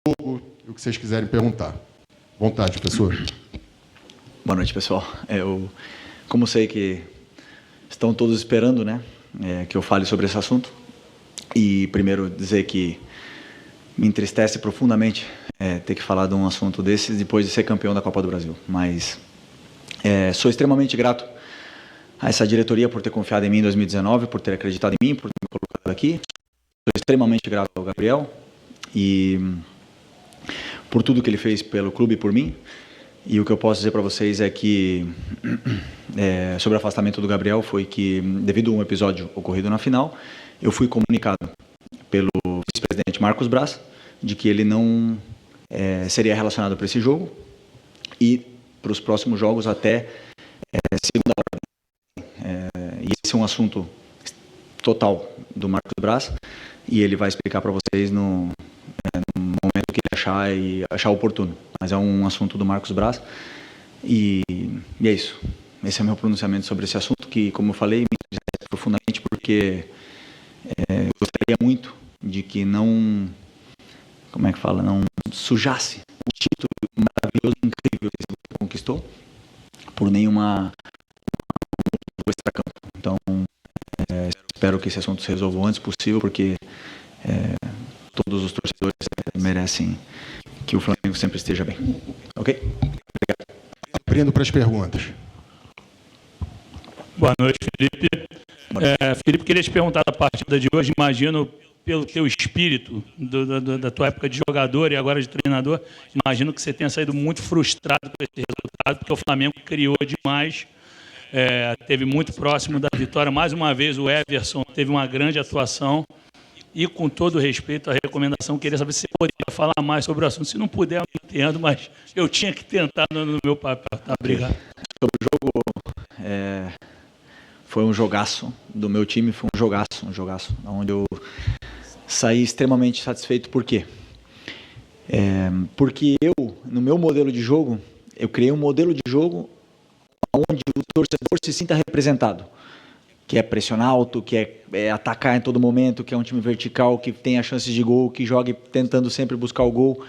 jogo e o que vocês quiserem perguntar. Vontade, pessoal. Boa noite, pessoal. Como sei que estão todos esperando, né, que eu fale sobre esse assunto, e primeiro dizer que me entristece profundamente ter que falar de um assunto desses depois de ser campeão da Copa do Brasil. Mas sou extremamente grato a essa diretoria por ter confiado em mim em 2019, por ter acreditado em mim, por ter me colocado aqui. Sou extremamente grato ao Gabriel e por tudo que ele fez pelo clube e por mim. E o que eu posso dizer para vocês é que, sobre o afastamento do Gabriel, foi que, devido a um episódio ocorrido na final, eu fui comunicado pelo vice-presidente Marcos Braz de que ele não seria relacionado para esse jogo e para os próximos jogos até segunda ordem. E esse é um assunto total do Marcos Braz e ele vai explicar para vocês no momento que ele achar oportuno. Mas é um assunto do Marcos Braz e é isso. Esse é o meu pronunciamento sobre esse assunto que, como eu falei, me interessa profundamente porque gostaria muito de que não sujasse o título maravilhoso e incrível que ele conquistou por nenhuma extracampo. Então, espero que esse assunto se resolva o antes possível, porque todos os torcedores merecem que o Flamengo sempre esteja bem. Ok? Obrigado. Abrindo para as perguntas. Boa noite, Felipe. Felipe, queria te perguntar da partida de hoje. Imagino, pelo teu espírito, da tua época de jogador e agora de treinador, imagino que você tenha saído muito frustrado com esse resultado, porque o Flamengo criou demais, teve muito próximo da vitória. Mais uma vez, o Everson teve uma grande atuação. E, com todo respeito à recomendação, queria saber se você poderia falar mais sobre o assunto. Se não puder, eu entendo, mas eu tinha que tentar no meu papel. Tá? Obrigado. Sobre o jogo, foi um jogaço do meu time, foi um jogaço, onde eu saí extremamente satisfeito. Por quê? Porque no meu modelo de jogo, eu criei um modelo de jogo onde o torcedor se sinta representado. Que é pressionar alto, que é atacar em todo momento, que é um time vertical, que tem as chances de gol, que jogue tentando sempre buscar o gol.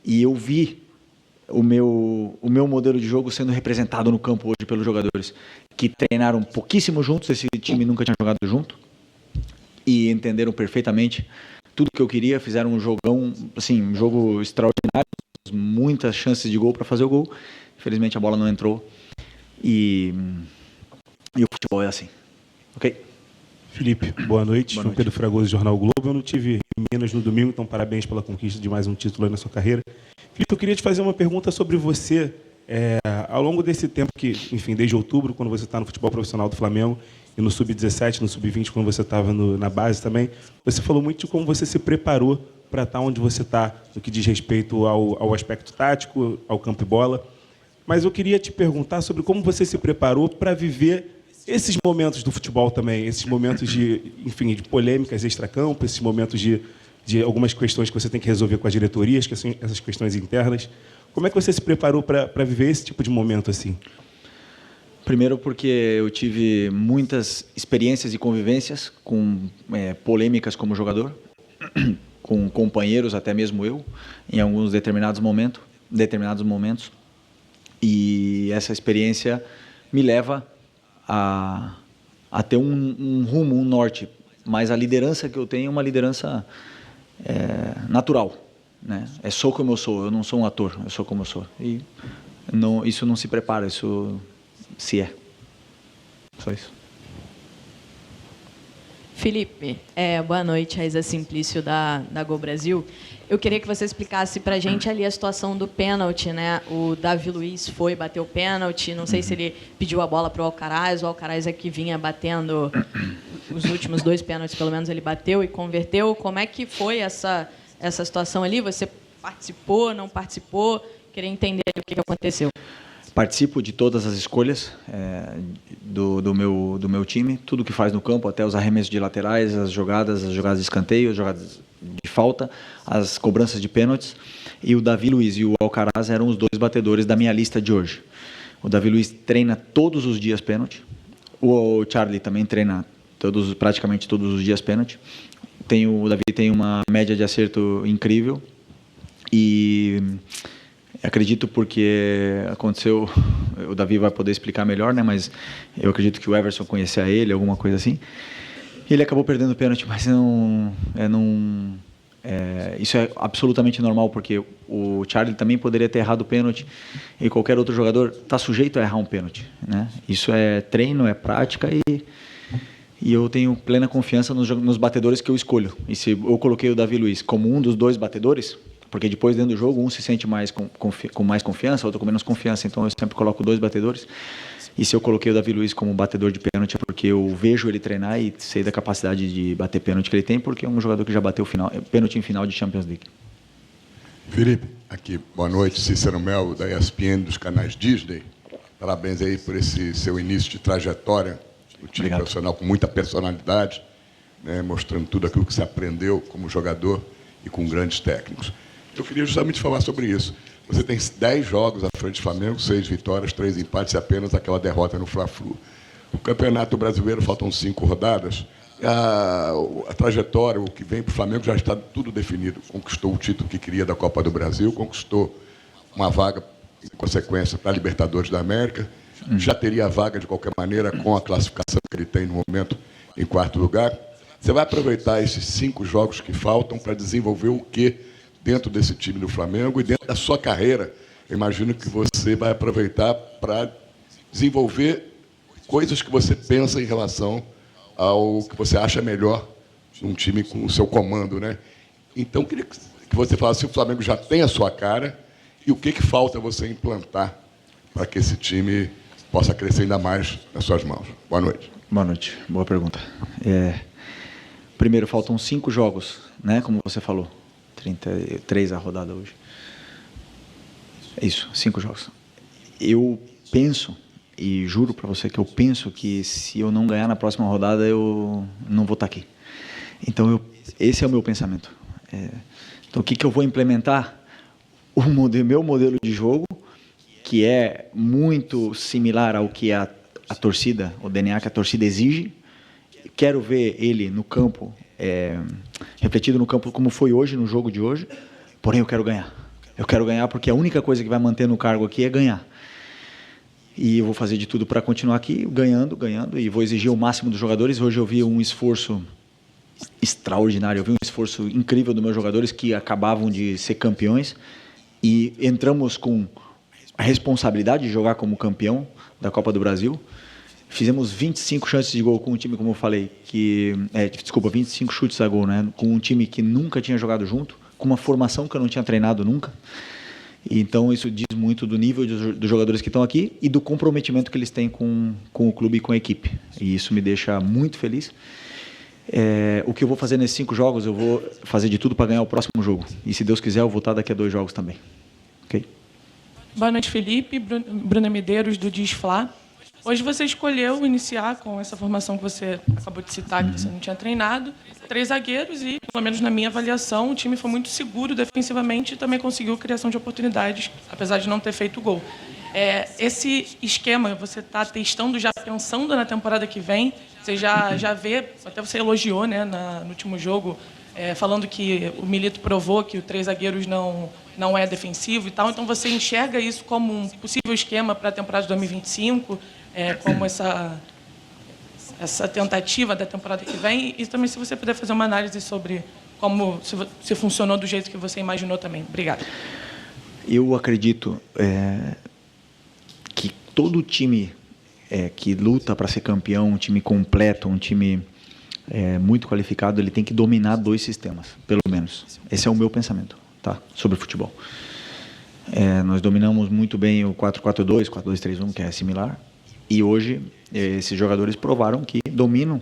E eu vi o meu modelo de jogo sendo representado no campo hoje pelos jogadores, que treinaram pouquíssimo juntos, esse time nunca tinha jogado junto, e entenderam perfeitamente tudo que eu queria, fizeram um jogão, assim, um jogo extraordinário, muitas chances de gol para fazer o gol. Infelizmente a bola não entrou, e o futebol é assim. Ok. Felipe, boa noite. Boa noite. Pedro Fragoso, Jornal Globo. Eu não tive em Minas no domingo, então parabéns pela conquista de mais um título aí na sua carreira. Felipe, eu queria te fazer uma pergunta sobre você. Ao longo desse tempo que, enfim, desde outubro, quando você está no futebol profissional do Flamengo, e no Sub-17, no Sub-20, quando você estava na base também, você falou muito de como você se preparou para estar onde você está, no que diz respeito ao aspecto tático, ao campo e bola. Mas eu queria te perguntar sobre como você se preparou para viver esses momentos do futebol também, esses momentos de polêmicas extracampo, esses momentos de algumas questões que você tem que resolver com a diretoria, essas questões internas. Como é que você se preparou para viver esse tipo de momento assim? Primeiro porque eu tive muitas experiências e convivências com polêmicas como jogador, com companheiros, até mesmo eu, em alguns determinados momentos. E essa experiência me leva a ter um rumo, um norte, mas a liderança que eu tenho é uma liderança natural, né? Sou como eu sou, eu não sou um ator, eu sou como eu sou. E isso não se prepara, isso se é. Só isso. Felipe, boa noite, Raíza Simplício da Gol Brasil. Eu queria que você explicasse para a gente ali a situação do pênalti, né? O Davi Luiz bateu o pênalti, não sei se ele pediu a bola para o Alcaraz é que vinha batendo os últimos 2 pênaltis, pelo menos ele bateu e converteu. Como é que foi essa situação ali? Você participou, não participou? Queria entender o que aconteceu. Participo de todas as escolhas do meu time, tudo que faz no campo, até os arremessos de laterais, as jogadas de escanteio, as jogadas de falta, as cobranças de pênaltis. E o Davi Luiz e o Alcaraz eram os 2 batedores da minha lista de hoje. O Davi Luiz treina todos os dias pênalti. O Charlie também treina praticamente todos os dias pênalti. O Davi tem uma média de acerto incrível. E acredito porque aconteceu, o Davi vai poder explicar melhor, né? Mas eu acredito que o Everson conhecia ele, alguma coisa assim. Ele acabou perdendo o pênalti, mas isso é absolutamente normal, porque o Charlie também poderia ter errado o pênalti e qualquer outro jogador está sujeito a errar um pênalti, né? Isso é treino, é prática e eu tenho plena confiança nos batedores que eu escolho. E se eu coloquei o Davi Luiz como um dos 2 batedores, porque depois dentro do jogo um se sente mais com mais confiança, outro com menos confiança, então eu sempre coloco 2 batedores. E se eu coloquei o Davi Luiz como batedor de pênalti é porque eu vejo ele treinar e sei da capacidade de bater pênalti que ele tem, porque é um jogador que já bateu pênalti em final de Champions League. Felipe, aqui, boa noite, Cícero Mel, da ESPN, dos canais Disney. Parabéns aí por esse seu início de trajetória no time Obrigado. profissional, com muita personalidade, né, mostrando tudo aquilo que você aprendeu como jogador e com grandes técnicos. Eu queria justamente falar sobre isso. Você tem 10 jogos à frente do Flamengo, 6 vitórias, 3 empates e apenas aquela derrota no Fla-Flu. O Campeonato Brasileiro faltam 5 rodadas. A trajetória, o que vem para o Flamengo já está tudo definido. Conquistou o título que queria da Copa do Brasil, conquistou uma vaga, em consequência, para a Libertadores da América. Já teria a vaga, de qualquer maneira, com a classificação que ele tem no momento em 4º lugar. Você vai aproveitar esses 5 jogos que faltam para desenvolver o quê dentro desse time do Flamengo e dentro da sua carreira? Eu imagino que você vai aproveitar para desenvolver coisas que você pensa em relação ao que você acha melhor num time com o seu comando, né? Então, queria que você falasse se o Flamengo já tem a sua cara e o que falta você implantar para que esse time possa crescer ainda mais nas suas mãos. Boa noite. Boa noite, boa pergunta. Primeiro, faltam 5 jogos, né? Como você falou, 33 a rodada hoje. É isso, 5 jogos. Eu penso, e juro para você que eu penso que se eu não ganhar na próxima rodada, eu não vou estar aqui. Então, esse é o meu pensamento. Então, o que eu vou implementar? Meu modelo de jogo, que é muito similar ao que a torcida, o DNA que a torcida exige. Quero ver ele no campo, refletido no campo como foi hoje, no jogo de hoje, porém eu quero ganhar. Eu quero ganhar porque a única coisa que vai manter no cargo aqui é ganhar. E eu vou fazer de tudo para continuar aqui, ganhando, e vou exigir o máximo dos jogadores. Hoje eu vi um esforço extraordinário, eu vi um esforço incrível dos meus jogadores que acabavam de ser campeões e entramos com a responsabilidade de jogar como campeão da Copa do Brasil. Fizemos 25 chances de gol com um time, como eu falei, 25 chutes a gol, né? Com um time que nunca tinha jogado junto, com uma formação que eu não tinha treinado nunca. Então, isso diz muito do nível dos jogadores que estão aqui e do comprometimento que eles têm com o clube e com a equipe. E isso me deixa muito feliz. O que eu vou fazer nesses 5 jogos, eu vou fazer de tudo para ganhar o próximo jogo. E, se Deus quiser, eu vou estar daqui a 2 jogos também. Ok? Boa noite, Felipe. Bruna Medeiros, do Disfla. Hoje você escolheu iniciar com essa formação que você acabou de citar, que você não tinha treinado, 3 zagueiros e, pelo menos na minha avaliação, o time foi muito seguro defensivamente e também conseguiu criação de oportunidades, apesar de não ter feito gol. Esse esquema você está testando, já pensando na temporada que vem, você já vê, até você elogiou, né, no último jogo, falando que o Milito provou que o 3 zagueiros não é defensivo e tal, então você enxerga isso como um possível esquema para a temporada de 2025, como essa tentativa da temporada que vem, e também se você puder fazer uma análise sobre como se funcionou do jeito que você imaginou também. Obrigada. Eu acredito que todo time que luta para ser campeão, um time completo, um time muito qualificado, ele tem que dominar 2 sistemas, pelo menos. Esse é o meu pensamento, tá? Sobre futebol. Nós dominamos muito bem o 4-4-2, 4-2-3-1, que é similar. E hoje, esses jogadores provaram que dominam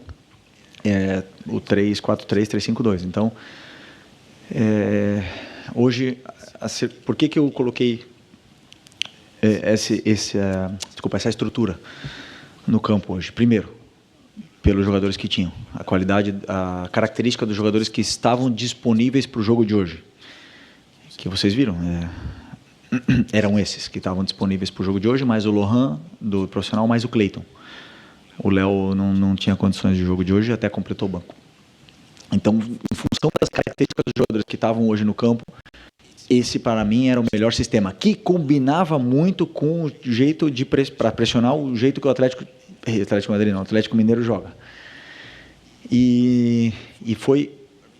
o 3-4-3, 3-5-2. Então, hoje, por que eu coloquei essa estrutura no campo hoje? Primeiro, pelos jogadores que tinham. A qualidade, a característica dos jogadores que estavam disponíveis para o jogo de hoje. Que vocês viram, eram esses que estavam disponíveis para o jogo de hoje, mais o Lohan, do profissional, mais o Cleiton. O Léo não tinha condições de jogo de hoje e até completou o banco. Então, em função das características dos jogadores que estavam hoje no campo, Esse, para mim, era o melhor sistema, que combinava muito com o jeito de para pressionar o jeito que o Atlético Mineiro joga. E foi,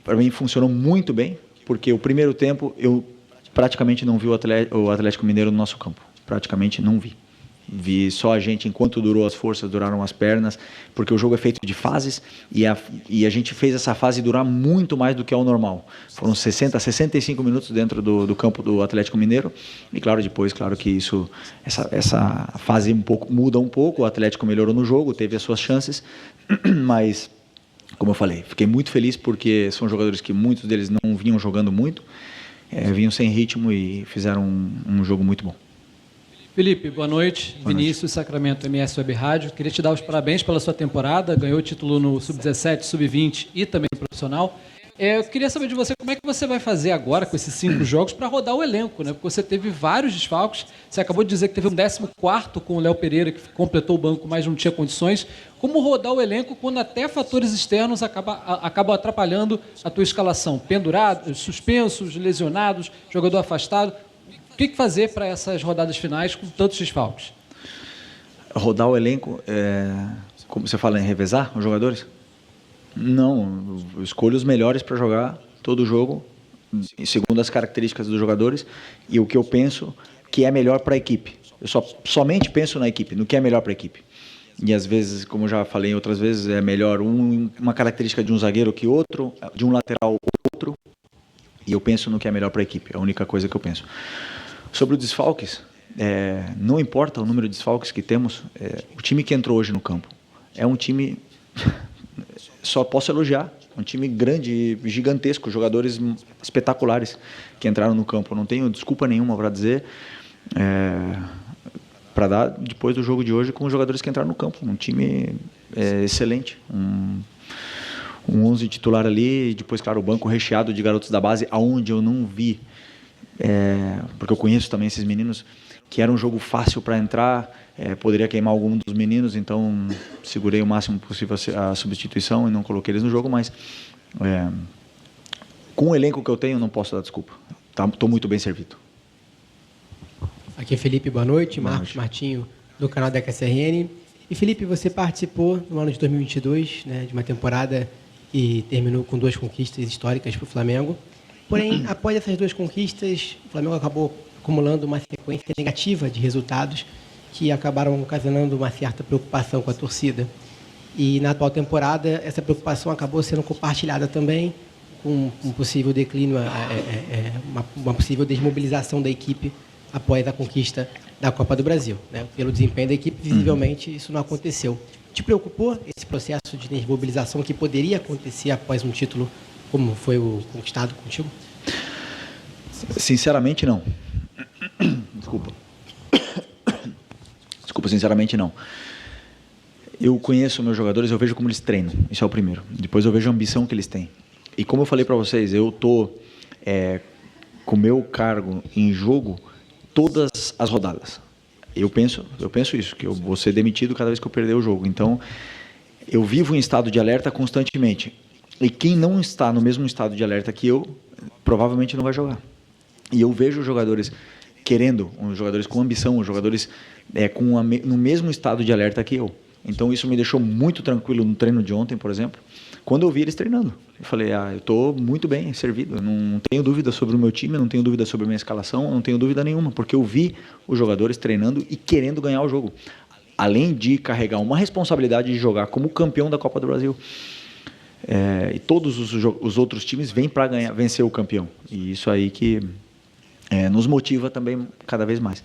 para mim, funcionou muito bem, porque o primeiro tempo eu praticamente não vi o Atlético Mineiro no nosso campo. Praticamente não vi. Vi só a gente, enquanto durou as forças, duraram as pernas, porque o jogo é feito de fases e a gente fez essa fase durar muito mais do que é o normal. Foram 65 minutos dentro do campo do Atlético Mineiro e, claro, depois, claro que essa fase muda um pouco, o Atlético melhorou no jogo, teve as suas chances, mas, como eu falei, fiquei muito feliz porque são jogadores que muitos deles não vinham jogando muito, vinham sem ritmo e fizeram um jogo muito bom. Felipe, boa noite. Boa Vinícius, noite. Sacramento, MS Web Rádio. Queria te dar os parabéns pela sua temporada. Ganhou o título no Sub-17, Sub-20 e também no profissional. Eu queria saber de você como é que você vai fazer agora com esses 5 jogos para rodar o elenco, né? Porque você teve vários desfalques. Você acabou de dizer que teve um 14º com o Léo Pereira, que completou o banco, mas não tinha condições. Como rodar o elenco quando até fatores externos acabam atrapalhando a tua escalação? Pendurados, suspensos, lesionados, jogador afastado. O que fazer para essas rodadas finais com tantos desfalques? Rodar o elenco, como você fala, em revezar os jogadores? Não, eu escolho os melhores para jogar todo o jogo, segundo as características dos jogadores e o que eu penso que é melhor para a equipe. Eu somente penso na equipe, no que é melhor para a equipe. E às vezes, como já falei outras vezes, é melhor uma característica de um zagueiro que outro, de um lateral outro, e eu penso no que é melhor para a equipe, é a única coisa que eu penso. Sobre os desfalques, não importa o número de desfalques que temos, o time que entrou hoje no campo é um time, só posso elogiar, um time grande, gigantesco, jogadores espetaculares que entraram no campo. Não tenho desculpa nenhuma para dizer, para dar depois do jogo de hoje com os jogadores que entraram no campo. Um time excelente, um 11 titular ali, e depois, claro, o banco recheado de garotos da base, aonde eu não vi, porque eu conheço também esses meninos, que era um jogo fácil para entrar, poderia queimar algum dos meninos, então segurei o máximo possível a substituição e não coloquei eles no jogo, mas com o elenco que eu tenho não posso dar desculpa, estou muito bem servido. Aqui é Felipe, boa noite, Boa Marcos noite. Martinho, do canal da KSRN. E Felipe, você participou no ano de 2022, né, de uma temporada que terminou com 2 conquistas históricas para o Flamengo. Porém, após essas 2 conquistas, o Flamengo acabou acumulando uma sequência negativa de resultados que acabaram ocasionando uma certa preocupação com a torcida. E na atual temporada, essa preocupação acabou sendo compartilhada também com um possível declínio, uma possível desmobilização da equipe após a conquista da Copa do Brasil, né? Pelo desempenho da equipe, visivelmente, isso não aconteceu. Te preocupou esse processo de desmobilização que poderia acontecer após um título como foi o conquistado contigo? Sinceramente, não. Desculpa, sinceramente, não. Eu conheço meus jogadores, eu vejo como eles treinam, isso é o primeiro. Depois eu vejo a ambição que eles têm. E como eu falei para vocês, eu estou com o meu cargo em jogo todas as rodadas. Eu penso isso, que eu vou ser demitido cada vez que eu perder o jogo. Então, eu vivo em estado de alerta constantemente. E quem não está no mesmo estado de alerta que eu, provavelmente não vai jogar. E eu vejo jogadores querendo, jogadores com ambição, jogadores no mesmo estado de alerta que eu. Então, isso me deixou muito tranquilo no treino de ontem, por exemplo, quando eu vi eles treinando. Eu falei, eu estou muito bem servido, eu não tenho dúvida sobre o meu time, eu não tenho dúvida sobre a minha escalação, eu não tenho dúvida nenhuma, porque eu vi os jogadores treinando e querendo ganhar o jogo. Além de carregar uma responsabilidade de jogar como campeão da Copa do Brasil. E todos os outros times vêm para vencer o campeão. E isso aí que nos motiva também cada vez mais.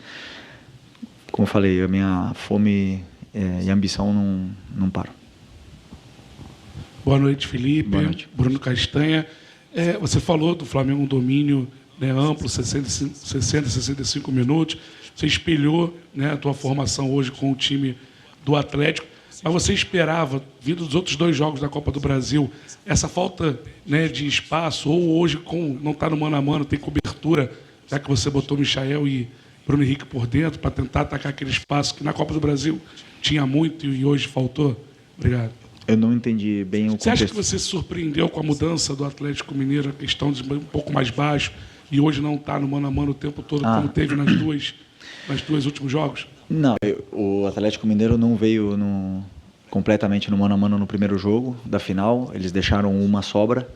Como eu falei, a minha fome e ambição não param. Boa noite, Felipe. Boa noite. Bruno Castanha. Você falou do Flamengo um domínio amplo, 65 minutos. Você espelhou, né, a tua formação hoje com o time do Atlético. Mas você esperava, vindo dos outros 2 jogos da Copa do Brasil, essa falta, né, de espaço, ou hoje, não está no mano a mano, tem cobertura, já que você botou Michael e Bruno Henrique por dentro, para tentar atacar aquele espaço que na Copa do Brasil tinha muito e hoje faltou? Obrigado. Eu não entendi bem o contexto. Você acha que você se surpreendeu com a mudança do Atlético Mineiro, a questão de um pouco mais baixo, e hoje não está no mano a mano o tempo todo, como teve nas duas últimos jogos? Não, o Atlético Mineiro não veio completamente no mano a mano no primeiro jogo da final, eles deixaram uma sobra,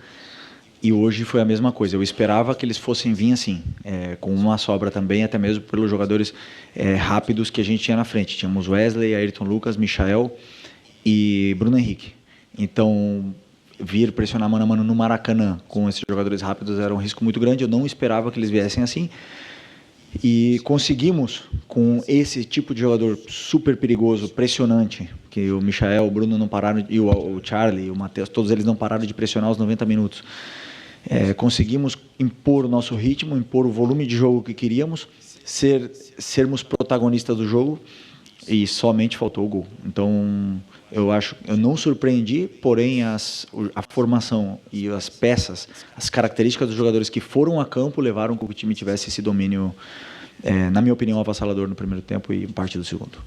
e hoje foi a mesma coisa. Eu esperava que eles fossem vir assim, com uma sobra também, até mesmo pelos jogadores rápidos que a gente tinha na frente. Tínhamos Wesley, Ayrton Lucas, Michael e Bruno Henrique. Então, vir pressionar mano a mano no Maracanã com esses jogadores rápidos era um risco muito grande. Eu não esperava que eles viessem assim. E conseguimos, com esse tipo de jogador super perigoso, pressionante, que o Michael, o Bruno não pararam, e o Charlie, o Matheus, todos eles não pararam de pressionar os 90 minutos. Conseguimos impor o nosso ritmo, impor o volume de jogo que queríamos, sermos protagonistas do jogo, e somente faltou o gol. Então, eu não surpreendi, porém a formação e as peças, as características dos jogadores que foram a campo levaram com que o time tivesse esse domínio, na minha opinião, avassalador no primeiro tempo e parte do segundo.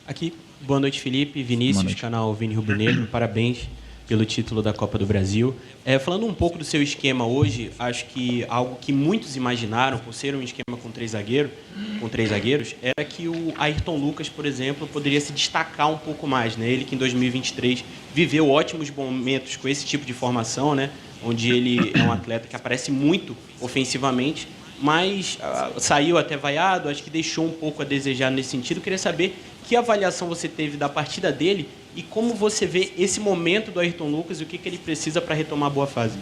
Aqui, boa noite, Felipe, Vinícius, canal Vini Rubro Negro, parabéns pelo título da Copa do Brasil. Falando um pouco do seu esquema hoje, acho que algo que muitos imaginaram, por ser um esquema com três zagueiros, era que o Ayrton Lucas, por exemplo, poderia se destacar um pouco mais, né? Ele que em 2023 viveu ótimos momentos com esse tipo de formação, né? Onde ele é um atleta que aparece muito ofensivamente, mas saiu até vaiado, acho que deixou um pouco a desejar nesse sentido. Queria saber que avaliação você teve da partida dele e como você vê esse momento do Ayrton Lucas e o que ele precisa para retomar a boa fase.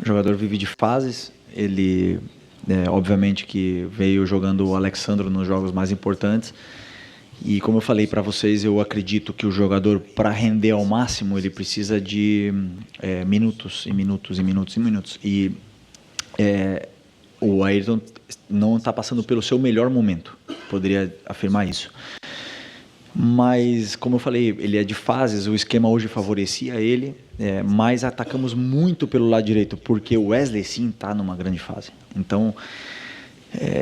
O jogador vive de fases, ele obviamente que veio jogando o Alexandro nos jogos mais importantes, e como eu falei para vocês, eu acredito que o jogador, para render ao máximo, ele precisa de minutos e minutos e minutos e minutos, e o Ayrton não está passando pelo seu melhor momento, poderia afirmar isso. Mas, como eu falei, ele é de fases, o esquema hoje favorecia ele, mas atacamos muito pelo lado direito, porque o Wesley sim está numa grande fase. Então,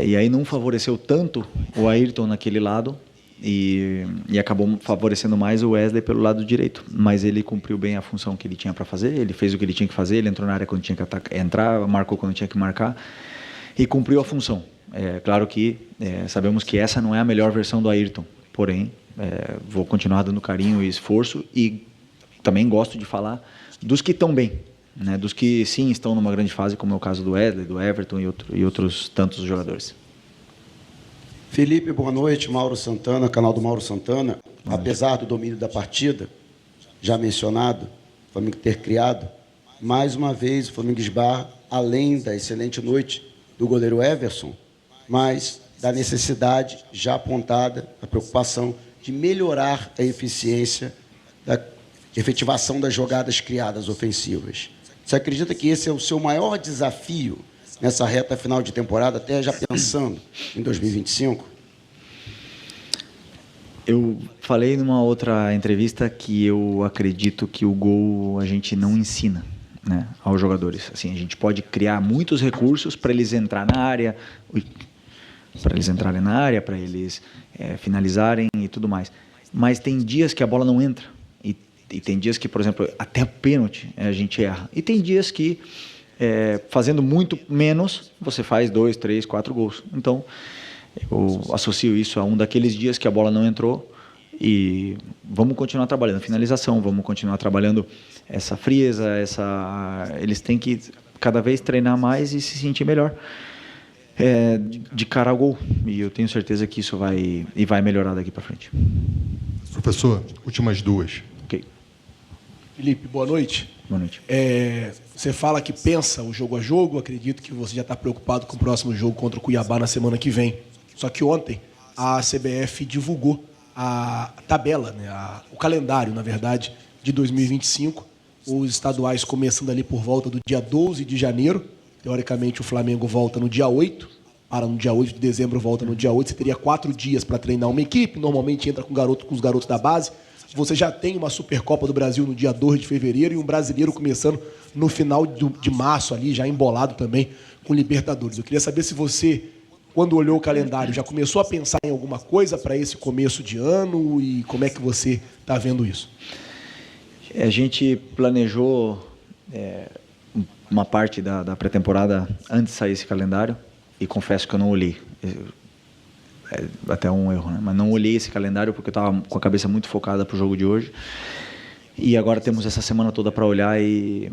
e aí não favoreceu tanto o Ayrton naquele lado, e acabou favorecendo mais o Wesley pelo lado direito. Mas ele cumpriu bem a função que ele tinha para fazer, ele fez o que ele tinha que fazer, ele entrou na área quando tinha que entrar, marcou quando tinha que marcar, e cumpriu a função. Claro que sabemos que essa não é a melhor versão do Ayrton, porém, vou continuar dando carinho e esforço, e também gosto de falar dos que estão bem, né? Dos que sim estão numa grande fase, como é o caso do Wesley, do Everton e outros tantos jogadores. Felipe, boa noite. Mauro Santana, canal do Mauro Santana. Apesar do domínio da partida, já mencionado, o Flamengo ter criado, mais uma vez o Flamengo esbarra, além da excelente noite do goleiro Everson, mas da necessidade já apontada, a preocupação de melhorar a eficiência da efetivação das jogadas criadas ofensivas. Você acredita que esse é o seu maior desafio nessa reta final de temporada, até já pensando em 2025? Eu falei numa outra entrevista que eu acredito que o gol a gente não ensina, né, aos jogadores. Assim, a gente pode criar muitos recursos para eles entrarem na área, para eles finalizarem e tudo mais. Mas tem dias que a bola não entra. E tem dias que, por exemplo, até pênalti a gente erra. E tem dias que, fazendo muito menos, você faz 2, 3, 4 gols. Então, eu associo isso a um daqueles dias que a bola não entrou, e vamos continuar trabalhando finalização, vamos continuar trabalhando essa frieza, eles têm que cada vez treinar mais e se sentir melhor de cara ao gol, e eu tenho certeza que isso vai melhorar daqui para frente. Professor, últimas duas. Ok. Felipe, boa noite. Boa noite. Você fala que pensa o jogo a jogo, acredito que você já está preocupado com o próximo jogo contra o Cuiabá na semana que vem. Só que ontem a CBF divulgou a tabela, né, o calendário, na verdade, de 2025, os estaduais começando ali por volta do dia 12 de janeiro, teoricamente o Flamengo volta no dia 8, no dia 8 de dezembro volta no dia 8, você teria 4 dias para treinar uma equipe, normalmente entra com os garotos da base, você já tem uma Supercopa do Brasil no dia 2 de fevereiro e um brasileiro começando no final de março ali, já embolado também com Libertadores. Eu queria saber se você, quando olhou o calendário, já começou a pensar em alguma coisa para esse começo de ano, e como é que você está vendo isso? A gente planejou uma parte da pré-temporada antes de sair esse calendário e confesso que eu não olhei. É até um erro, né? Mas não olhei esse calendário porque eu estava com a cabeça muito focada para o jogo de hoje. E agora temos essa semana toda para olhar e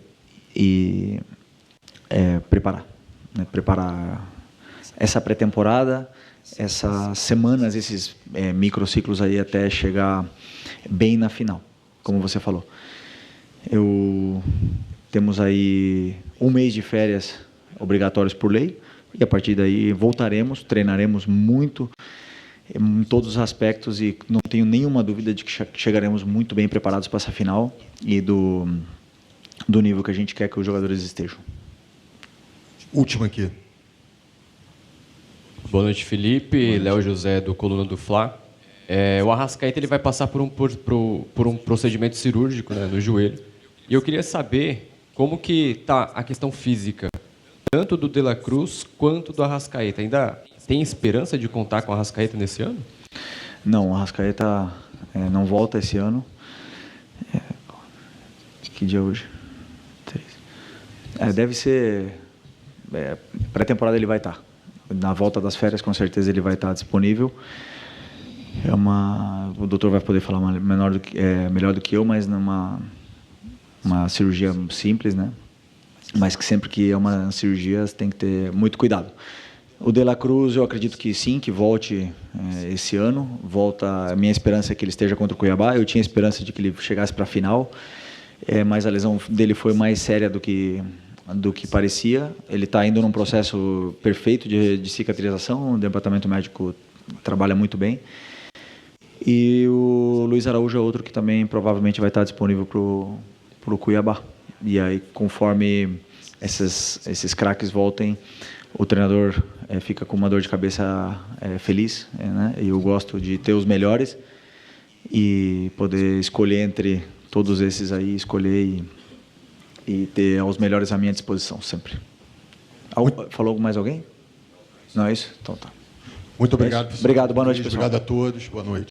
preparar. Né? Preparar essa pré-temporada, essas semanas, esses microciclos aí até chegar bem na final, como você falou. Temos aí um mês de férias obrigatórios por lei e a partir daí voltaremos, treinaremos muito em todos os aspectos e não tenho nenhuma dúvida de que chegaremos muito bem preparados para essa final e do nível que a gente quer que os jogadores estejam. Último aqui. Boa noite, Felipe. Léo José, do Coluna do Fla. O Arrascaeta ele vai passar por um procedimento cirúrgico, né, no joelho. E eu queria saber como que está a questão física, tanto do De La Cruz quanto do Arrascaeta. Ainda tem esperança de contar com o Arrascaeta nesse ano? Não, o Arrascaeta não volta esse ano. Que dia é hoje? 3. Deve ser... pré-temporada ele vai estar. Na volta das férias, com certeza, ele vai estar disponível. O doutor vai poder falar melhor do que eu, mas numa cirurgia simples, né? Mas que sempre que é uma cirurgia, você tem que ter muito cuidado. O De La Cruz, eu acredito que sim, que volte esse ano. A minha esperança é que ele esteja contra o Cuiabá. Eu tinha esperança de que ele chegasse para a final, mas a lesão dele foi mais séria do que parecia. Ele está indo num processo perfeito de cicatrização, o departamento médico trabalha muito bem. E o Luiz Araújo é outro que também provavelmente vai estar disponível para o Cuiabá. E aí, conforme esses craques voltem, o treinador fica com uma dor de cabeça feliz, né? E eu gosto de ter os melhores e poder escolher entre todos esses aí, escolher e ter os melhores à minha disposição sempre. Falou mais alguém? Não é isso? Então tá. Muito obrigado. Obrigado, boa noite, pessoal. Obrigado a todos, boa noite.